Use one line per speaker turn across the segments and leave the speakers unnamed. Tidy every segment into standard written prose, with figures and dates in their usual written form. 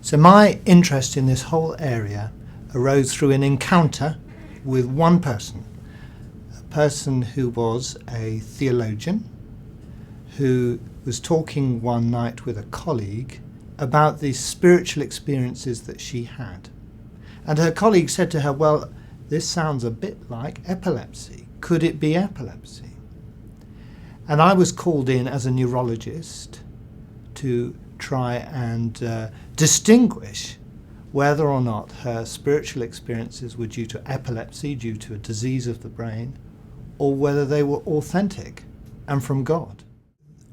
So my interest in this whole area arose through an encounter with one person, a person who was a theologian, who was talking one night with a colleague about the spiritual experiences that she had. And her colleague said to her, well, this sounds a bit like epilepsy. Could it be epilepsy? And I was called in as a neurologist to try and distinguish whether or not her spiritual experiences were due to epilepsy, due to a disease of the brain, or whether they were authentic and from God.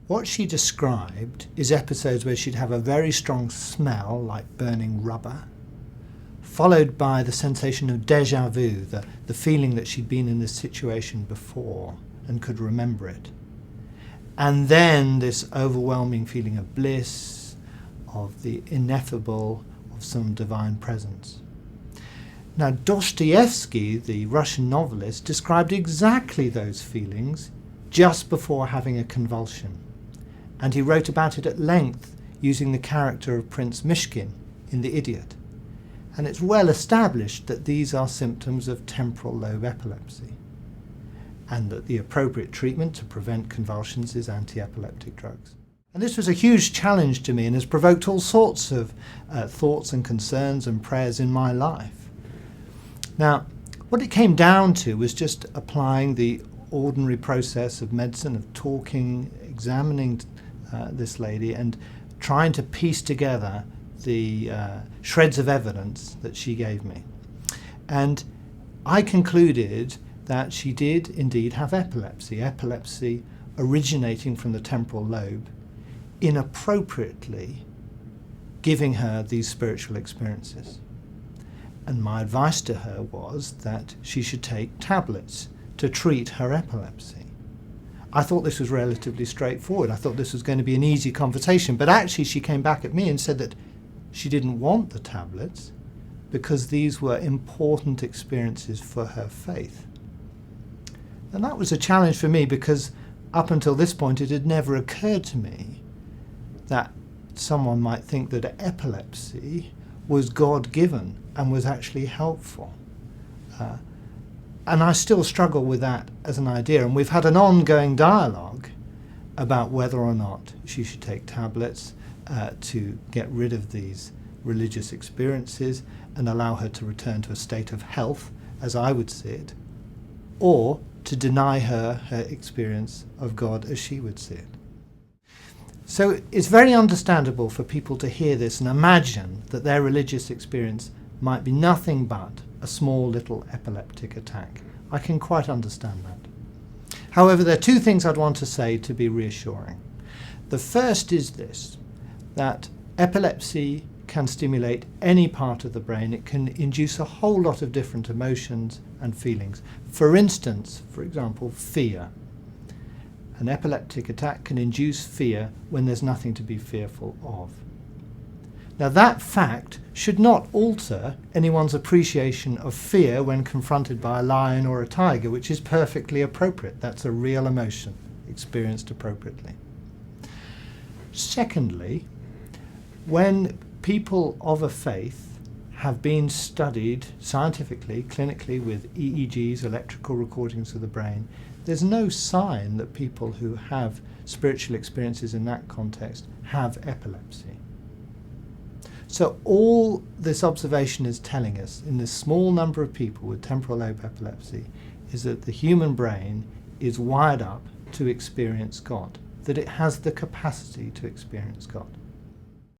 What she described is episodes where she'd have a very strong smell like burning rubber, followed by the sensation of déjà vu, the feeling that she'd been in this situation before and could remember it. And then this overwhelming feeling of bliss, of the ineffable, of some divine presence. Now, Dostoevsky, the Russian novelist, described exactly those feelings just before having a convulsion. And he wrote about it at length using the character of Prince Mishkin in The Idiot. And it's well established that these are symptoms of temporal lobe epilepsy, and that the appropriate treatment to prevent convulsions is anti-epileptic drugs. And this was a huge challenge to me and has provoked all sorts of thoughts and concerns and prayers in my life. Now, what it came down to was just applying the ordinary process of medicine, of talking, examining this lady and trying to piece together the shreds of evidence that she gave me. And I concluded that she did indeed have epilepsy originating from the temporal lobe, inappropriately giving her these spiritual experiences. And my advice to her was that she should take tablets to treat her epilepsy. I thought this was relatively straightforward. I thought this was going to be an easy conversation, but actually she came back at me and said that she didn't want the tablets because these were important experiences for her faith. And that was a challenge for me because up until this point it had never occurred to me that someone might think that epilepsy was God-given and was actually helpful. And I still struggle with that as an idea, and we've had an ongoing dialogue about whether or not she should take tablets to get rid of these religious experiences and allow her to return to a state of health, as I would see it, or to deny her experience of God as she would see it. So it's very understandable for people to hear this and imagine that their religious experience might be nothing but a small little epileptic attack. I can quite understand that. However, there are two things I'd want to say to be reassuring. The first is this, that epilepsy can stimulate any part of the brain. It can induce a whole lot of different emotions and feelings. For instance, for example, fear. An epileptic attack can induce fear when there's nothing to be fearful of. Now, that fact should not alter anyone's appreciation of fear when confronted by a lion or a tiger, which is perfectly appropriate. That's a real emotion experienced appropriately. Secondly, when people of a faith have been studied scientifically, clinically, with EEGs, electrical recordings of the brain, there's no sign that people who have spiritual experiences in that context have epilepsy. So all this observation is telling us in this small number of people with temporal lobe epilepsy is that the human brain is wired up to experience God, that it has the capacity to experience God.